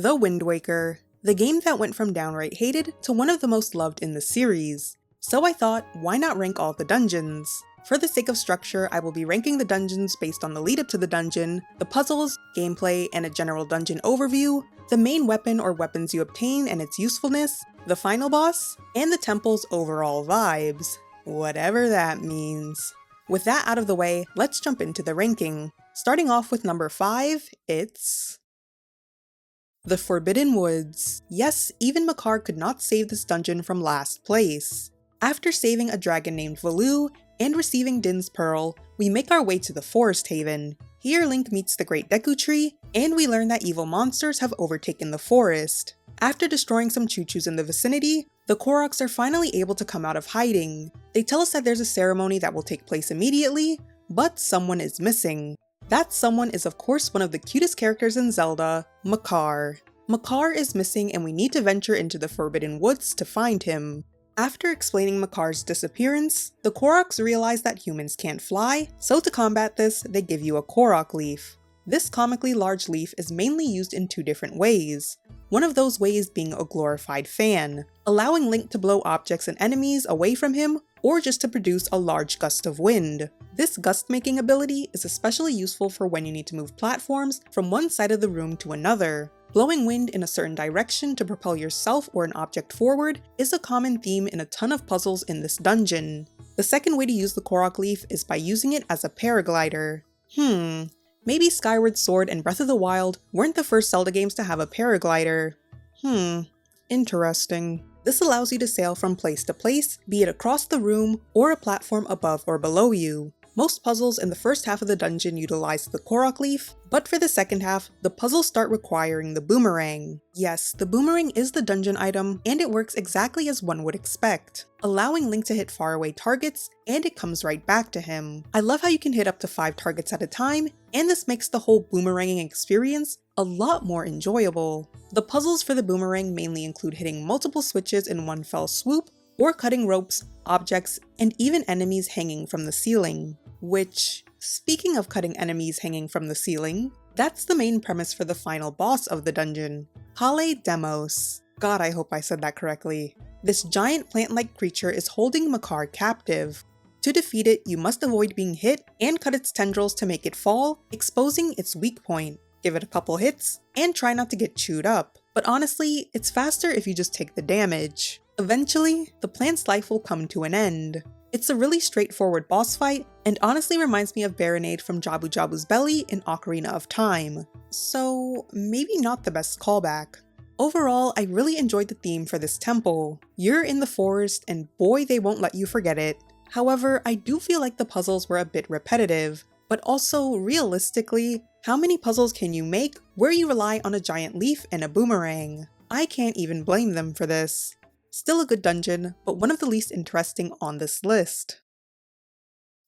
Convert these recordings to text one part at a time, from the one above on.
The Wind Waker, the game that went from downright hated to one of the most loved in the series. So I thought, why not rank all the dungeons? For the sake of structure, I will be ranking the dungeons based on the lead up to the dungeon, the puzzles, gameplay, and a general dungeon overview, the main weapon or weapons you obtain and its usefulness, the final boss, and the temple's overall vibes. Whatever that means. With that out of the way, let's jump into the ranking. Starting off with number 5, it's the Forbidden Woods. Yes, even Makar could not save this dungeon from last place. After saving a dragon named Valoo and receiving Din's Pearl, we make our way to the Forest Haven. Here Link meets the Great Deku Tree, and we learn that evil monsters have overtaken the forest. After destroying some choo-choos in the vicinity, the Koroks are finally able to come out of hiding. They tell us that there's a ceremony that will take place immediately, but someone is missing. That someone is of course one of the cutest characters in Zelda, Makar. Makar is missing and we need to venture into the Forbidden Woods to find him. After explaining Makar's disappearance, the Koroks realize that humans can't fly, so to combat this, they give you a Korok leaf. This comically large leaf is mainly used in 2 different ways. One of those ways being a glorified fan, allowing Link to blow objects and enemies away from him, or just to produce a large gust of wind. This gust-making ability is especially useful for when you need to move platforms from one side of the room to another. Blowing wind in a certain direction to propel yourself or an object forward is a common theme in a ton of puzzles in this dungeon. The second way to use the Korok leaf is by using it as a paraglider. Maybe Skyward Sword and Breath of the Wild weren't the first Zelda games to have a paraglider. Interesting. This allows you to sail from place to place, be it across the room or a platform above or below you. Most puzzles in the first half of the dungeon utilize the Korok leaf, but for the second half, the puzzles start requiring the boomerang. Yes, the boomerang is the dungeon item, and it works exactly as one would expect, allowing Link to hit faraway targets, and it comes right back to him. I love how you can hit up to 5 targets at a time, and this makes the whole boomeranging experience a lot more enjoyable. The puzzles for the boomerang mainly include hitting multiple switches in one fell swoop, or cutting ropes, objects, and even enemies hanging from the ceiling. Which, speaking of cutting enemies hanging from the ceiling, that's the main premise for the final boss of the dungeon, Kale Demos. God, I hope I said that correctly. This giant plant-like creature is holding Makar captive. To defeat it, you must avoid being hit and cut its tendrils to make it fall, exposing its weak point. Give it a couple hits, and try not to get chewed up. But honestly, it's faster if you just take the damage. Eventually, the plant's life will come to an end. It's a really straightforward boss fight, and honestly reminds me of Baronade from Jabu Jabu's Belly in Ocarina of Time. So, maybe not the best callback. Overall, I really enjoyed the theme for this temple. You're in the forest, and boy they won't let you forget it. However, I do feel like the puzzles were a bit repetitive, but also, realistically, how many puzzles can you make where you rely on a giant leaf and a boomerang? I can't even blame them for this. Still a good dungeon, but one of the least interesting on this list.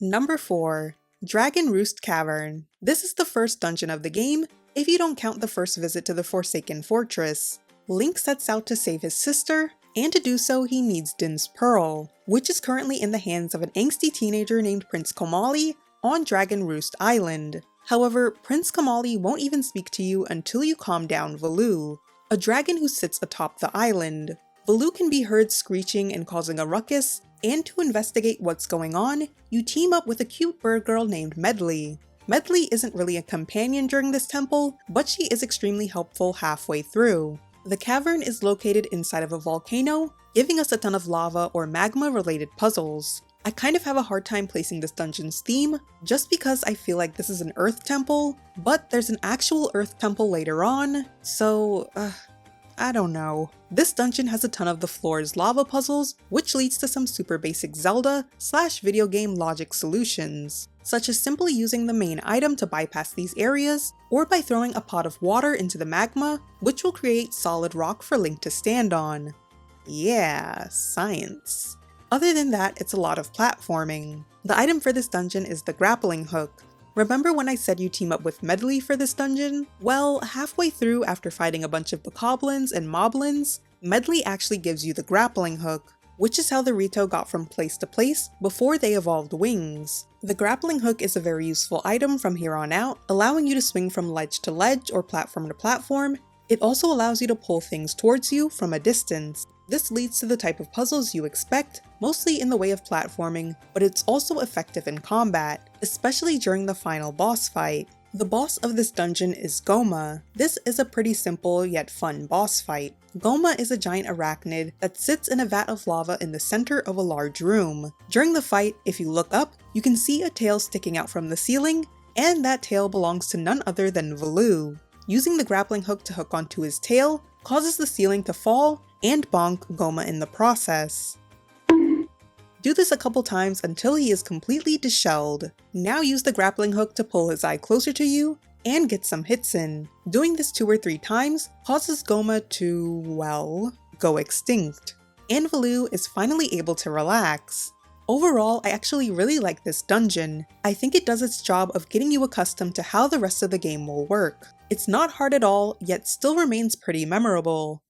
Number 4. Dragon Roost Cavern. This is the first dungeon of the game, if you don't count the first visit to the Forsaken Fortress. Link sets out to save his sister, and to do so he needs Din's Pearl, which is currently in the hands of an angsty teenager named Prince Komali on Dragon Roost Island. However, Prince Komali won't even speak to you until you calm down Valoo, a dragon who sits atop the island. Valoo can be heard screeching and causing a ruckus, and to investigate what's going on, you team up with a cute bird girl named Medley. Medley isn't really a companion during this temple, but she is extremely helpful halfway through. The cavern is located inside of a volcano, giving us a ton of lava or magma related puzzles. I kind of have a hard time placing this dungeon's theme, just because I feel like this is an earth temple, but there's an actual earth temple later on, so I don't know. This dungeon has a ton of the floor's lava puzzles, which leads to some super basic Zelda / video game logic solutions, such as simply using the main item to bypass these areas, or by throwing a pot of water into the magma, which will create solid rock for Link to stand on. Yeah, science. Other than that, it's a lot of platforming. The item for this dungeon is the grappling hook. Remember when I said you team up with Medley for this dungeon? Well, halfway through after fighting a bunch of bokoblins and moblins, Medley actually gives you the grappling hook, which is how the Rito got from place to place before they evolved wings. The grappling hook is a very useful item from here on out, allowing you to swing from ledge to ledge or platform to platform, It also allows you to pull things towards you from a distance. This leads to the type of puzzles you expect, mostly in the way of platforming, but it's also effective in combat, especially during the final boss fight. The boss of this dungeon is Goma. This is a pretty simple yet fun boss fight. Goma is a giant arachnid that sits in a vat of lava in the center of a large room. During the fight, if you look up, you can see a tail sticking out from the ceiling, and that tail belongs to none other than Valoo. Using the grappling hook to hook onto his tail causes the ceiling to fall and bonk Goma in the process. Do this a couple times until he is completely deshelled. Now use the grappling hook to pull his eye closer to you and get some hits in. Doing this 2 or 3 times causes Goma to, well, go extinct. And Valoo is finally able to relax. Overall, I actually really like this dungeon. I think it does its job of getting you accustomed to how the rest of the game will work. It's not hard at all, yet still remains pretty memorable.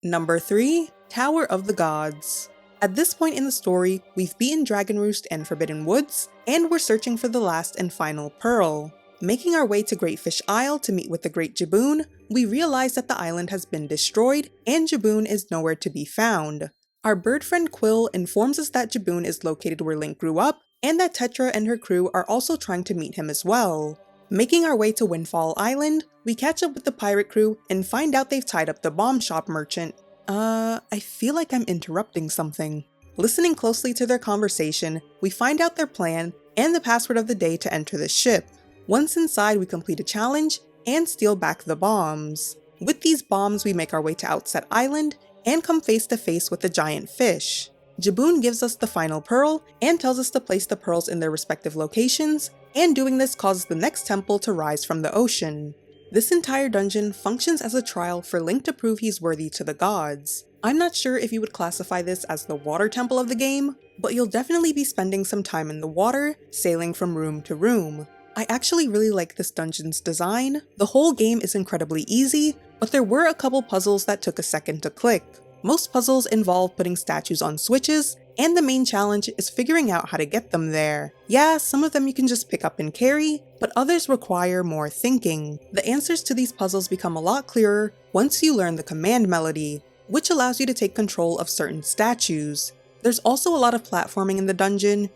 Number 3. Tower of the Gods. At this point in the story, we've beaten Dragon Roost and Forbidden Woods, and we're searching for the last and final pearl. Making our way to Great Fish Isle to meet with the Great Jaboon, we realize that the island has been destroyed and Jaboon is nowhere to be found. Our bird friend Quill informs us that Jaboon is located where Link grew up, and that Tetra and her crew are also trying to meet him as well. Making our way to Windfall Island, we catch up with the pirate crew and find out they've tied up the bomb shop merchant. I feel like I'm interrupting something. Listening closely to their conversation, we find out their plan and the password of the day to enter the ship. Once inside, we complete a challenge and steal back the bombs. With these bombs, we make our way to Outset Island and come face to face with the giant fish. Jaboon gives us the final pearl and tells us to place the pearls in their respective locations, and doing this causes the next temple to rise from the ocean. This entire dungeon functions as a trial for Link to prove he's worthy to the gods. I'm not sure if you would classify this as the water temple of the game, but you'll definitely be spending some time in the water, sailing from room to room. I actually really like this dungeon's design. The whole game is incredibly easy, but there were a couple puzzles that took a second to click. Most puzzles involve putting statues on switches, and the main challenge is figuring out how to get them there. Yeah, some of them you can just pick up and carry, but others require more thinking. The answers to these puzzles become a lot clearer once you learn the command melody, which allows you to take control of certain statues. There's also a lot of platforming in the dungeon,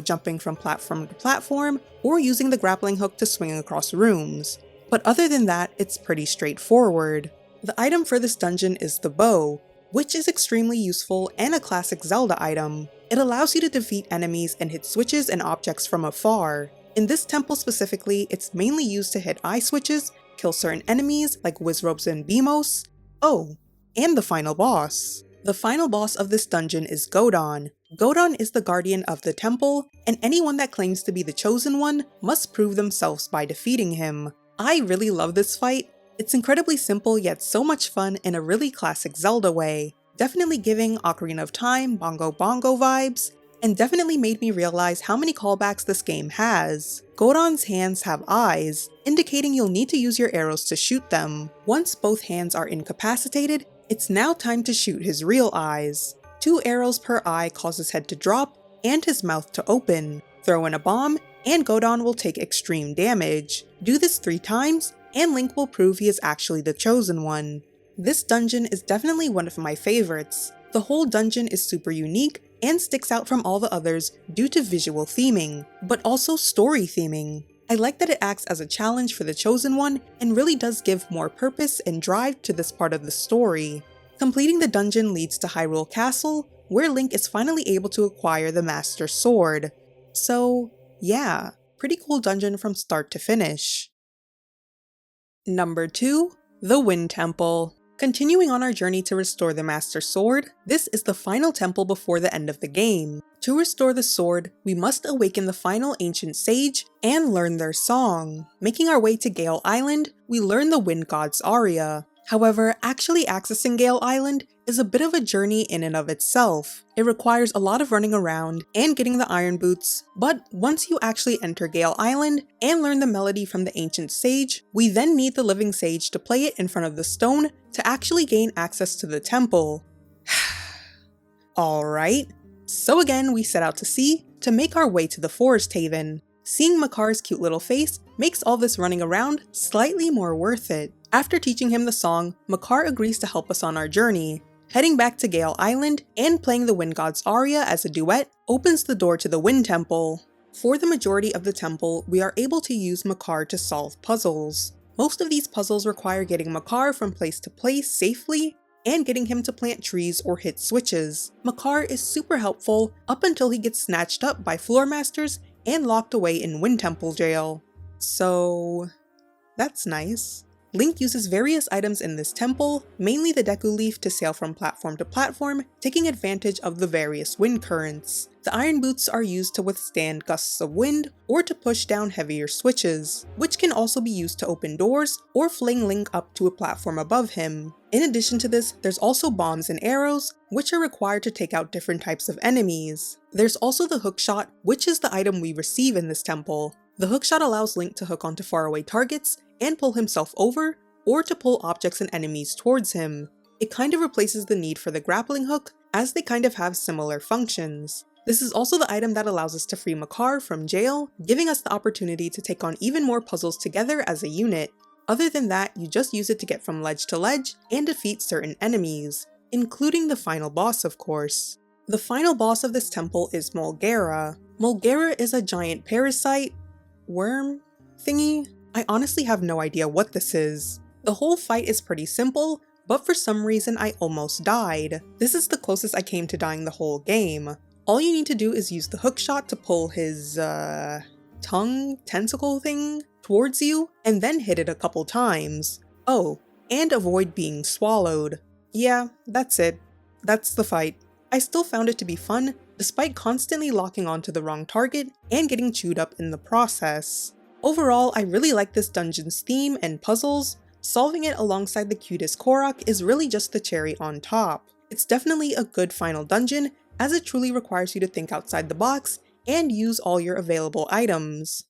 jumping from platform to platform, or using the grappling hook to swing across rooms. But other than that, it's pretty straightforward. The item for this dungeon is the bow, which is extremely useful and a classic Zelda item. It allows you to defeat enemies and hit switches and objects from afar. In this temple specifically, it's mainly used to hit eye switches, kill certain enemies like Wizrobes and Beamos. Oh, and the final boss. The final boss of this dungeon is Godon. Godon is the guardian of the temple, and anyone that claims to be the chosen one must prove themselves by defeating him. I really love this fight. It's incredibly simple yet so much fun in a really classic Zelda way. Definitely giving Ocarina of Time Bongo Bongo vibes, and definitely made me realize how many callbacks this game has. Godon's hands have eyes, indicating you'll need to use your arrows to shoot them. Once both hands are incapacitated, it's now time to shoot his real eyes. 2 arrows per eye cause his head to drop and his mouth to open. Throw in a bomb, and Godon will take extreme damage. Do this 3 times, and Link will prove he is actually the chosen one. This dungeon is definitely one of my favorites. The whole dungeon is super unique and sticks out from all the others due to visual theming, but also story theming. I like that it acts as a challenge for the chosen one and really does give more purpose and drive to this part of the story. Completing the dungeon leads to Hyrule Castle, where Link is finally able to acquire the Master Sword. So yeah, pretty cool dungeon from start to finish. Number 2. The Wind Temple. Continuing on our journey to restore the Master Sword, this is the final temple before the end of the game. To restore the sword, we must awaken the final ancient sage and learn their song. Making our way to Gale Island, we learn the Wind God's aria. However, actually accessing Gale Island is a bit of a journey in and of itself. It requires a lot of running around and getting the iron boots, but once you actually enter Gale Island and learn the melody from the ancient sage, we then need the living sage to play it in front of the stone to actually gain access to the temple. Alright, so again we set out to sea to make our way to the Forest Haven. Seeing Makar's cute little face makes all this running around slightly more worth it. After teaching him the song, Makar agrees to help us on our journey. Heading back to Gale Island and playing the Wind God's aria as a duet opens the door to the Wind Temple. For the majority of the temple, we are able to use Makar to solve puzzles. Most of these puzzles require getting Makar from place to place safely and getting him to plant trees or hit switches. Makar is super helpful up until he gets snatched up by floor masters and locked away in Wind Temple jail. So that's nice. Link uses various items in this temple, mainly the Deku Leaf to sail from platform to platform, taking advantage of the various wind currents. The iron boots are used to withstand gusts of wind or to push down heavier switches, which can also be used to open doors or fling Link up to a platform above him. In addition to this, there's also bombs and arrows, which are required to take out different types of enemies. There's also the hookshot, which is the item we receive in this temple. The hookshot allows Link to hook onto faraway targets and pull himself over, or to pull objects and enemies towards him. It kind of replaces the need for the grappling hook, as they kind of have similar functions. This is also the item that allows us to free Makar from jail, giving us the opportunity to take on even more puzzles together as a unit. Other than that, you just use it to get from ledge to ledge and defeat certain enemies, including the final boss of course. The final boss of this temple is Mulgara. Mulgara is a giant parasite worm thingy. I honestly have no idea what this is. The whole fight is pretty simple, but for some reason I almost died. This is the closest I came to dying the whole game. All you need to do is use the hookshot to pull his tongue tentacle thing towards you, and then hit it a couple times. Oh, and avoid being swallowed. Yeah, that's it. That's the fight. I still found it to be fun, despite constantly locking onto the wrong target and getting chewed up in the process. Overall, I really like this dungeon's theme and puzzles. Solving it alongside the cutest Korok is really just the cherry on top. It's definitely a good final dungeon, as it truly requires you to think outside the box and use all your available items.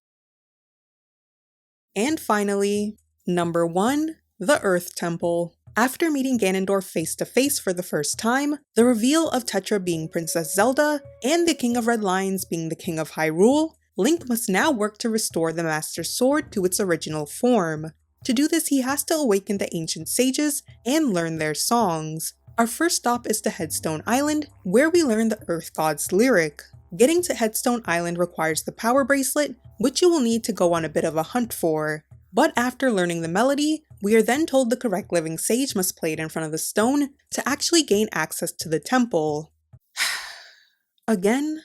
And finally, number 1, the Earth Temple. After meeting Ganondorf face to face for the first time, the reveal of Tetra being Princess Zelda, and the King of Red Lions being the King of Hyrule, Link must now work to restore the Master Sword to its original form. To do this, he has to awaken the ancient sages and learn their songs. Our first stop is to Headstone Island, where we learn the Earth God's lyric. Getting to Headstone Island requires the Power Bracelet, which you will need to go on a bit of a hunt for. But after learning the melody, we are then told the correct living sage must play it in front of the stone to actually gain access to the temple. Again?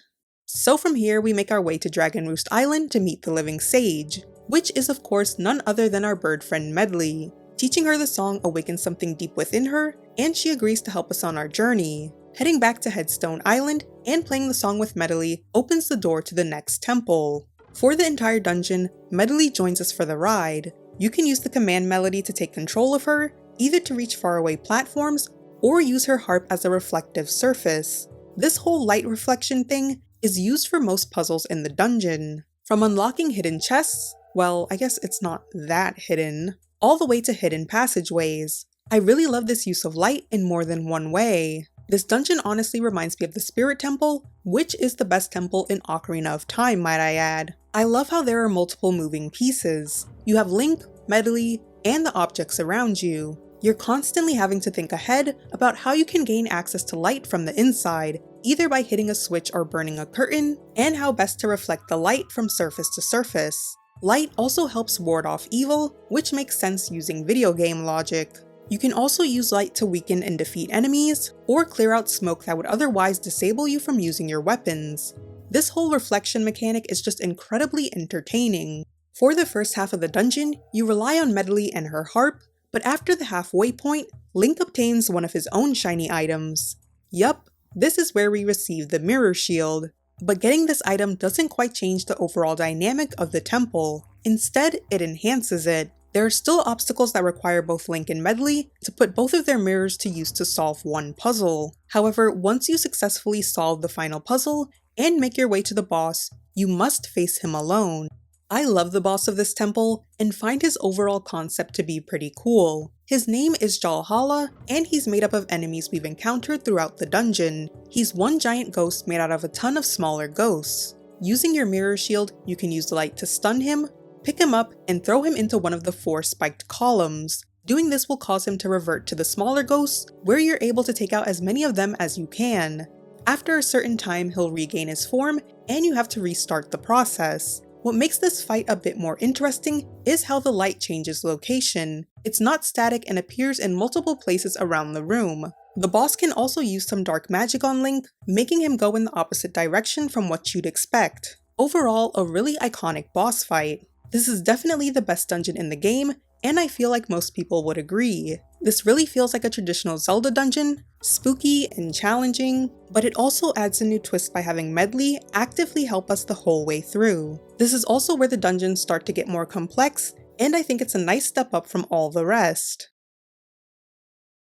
So from here, we make our way to Dragon Roost Island to meet the living sage, which is of course none other than our bird friend Medli. Teaching her the song awakens something deep within her, and she agrees to help us on our journey. Heading back to Headstone Island and playing the song with Medli opens the door to the next temple. For the entire dungeon, Medli joins us for the ride. You can use the command melody to take control of her, either to reach faraway platforms, or use her harp as a reflective surface. This whole light reflection thing is used for most puzzles in the dungeon. From unlocking hidden chests, well, I guess it's not that hidden, all the way to hidden passageways. I really love this use of light in more than one way. This dungeon honestly reminds me of the Spirit Temple, which is the best temple in Ocarina of Time, might I add. I love how there are multiple moving pieces. You have Link, Medli, and the objects around you. You're constantly having to think ahead about how you can gain access to light from the inside, either by hitting a switch or burning a curtain, and how best to reflect the light from surface to surface. Light also helps ward off evil, which makes sense using video game logic. You can also use light to weaken and defeat enemies, or clear out smoke that would otherwise disable you from using your weapons. This whole reflection mechanic is just incredibly entertaining. For the first half of the dungeon, you rely on Medli and her harp, but after the halfway point, Link obtains one of his own shiny items. Yup, this is where we receive the Mirror Shield. But getting this item doesn't quite change the overall dynamic of the temple. Instead, it enhances it. There are still obstacles that require both Link and Medli to put both of their mirrors to use to solve one puzzle. However, once you successfully solve the final puzzle and make your way to the boss, you must face him alone. I love the boss of this temple and find his overall concept to be pretty cool. His name is Jalhala, and he's made up of enemies we've encountered throughout the dungeon. He's one giant ghost made out of a ton of smaller ghosts. Using your mirror shield, you can use the light to stun him, pick him up, and throw him into one of the 4 spiked columns. Doing this will cause him to revert to the smaller ghosts, where you're able to take out as many of them as you can. After a certain time, he'll regain his form, and you have to restart the process. What makes this fight a bit more interesting is how the light changes location. It's not static and appears in multiple places around the room. The boss can also use some dark magic on Link, making him go in the opposite direction from what you'd expect. Overall, a really iconic boss fight. This is definitely the best dungeon in the game, and I feel like most people would agree. This really feels like a traditional Zelda dungeon, spooky and challenging, but it also adds a new twist by having Medley actively help us the whole way through. This is also where the dungeons start to get more complex, and I think it's a nice step up from all the rest.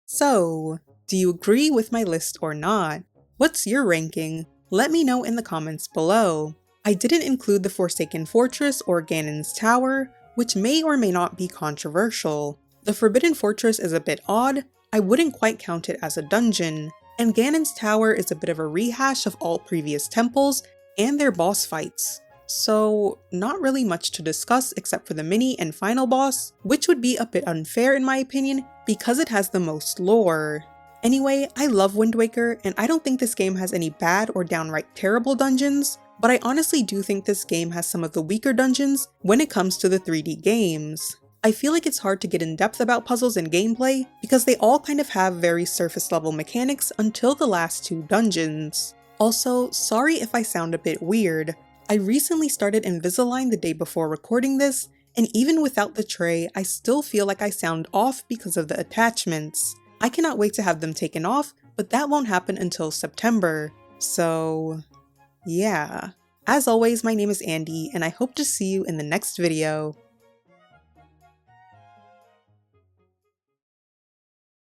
So, do you agree with my list or not? What's your ranking? Let me know in the comments below. I didn't include the Forsaken Fortress or Ganon's Tower, which may or may not be controversial. The Forbidden Fortress is a bit odd, I wouldn't quite count it as a dungeon, and Ganon's Tower is a bit of a rehash of all previous temples and their boss fights. So, not really much to discuss except for the mini and final boss, which would be a bit unfair in my opinion because it has the most lore. Anyway, I love Wind Waker, and I don't think this game has any bad or downright terrible dungeons, but I honestly do think this game has some of the weaker dungeons when it comes to the 3D games. I feel like it's hard to get in depth about puzzles and gameplay because they all kind of have very surface level mechanics until the last 2 dungeons. Also, sorry if I sound a bit weird. I recently started Invisalign the day before recording this, and even without the tray, I still feel like I sound off because of the attachments. I cannot wait to have them taken off, but that won't happen until September. So, yeah. As always, my name is Andy, and I hope to see you in the next video.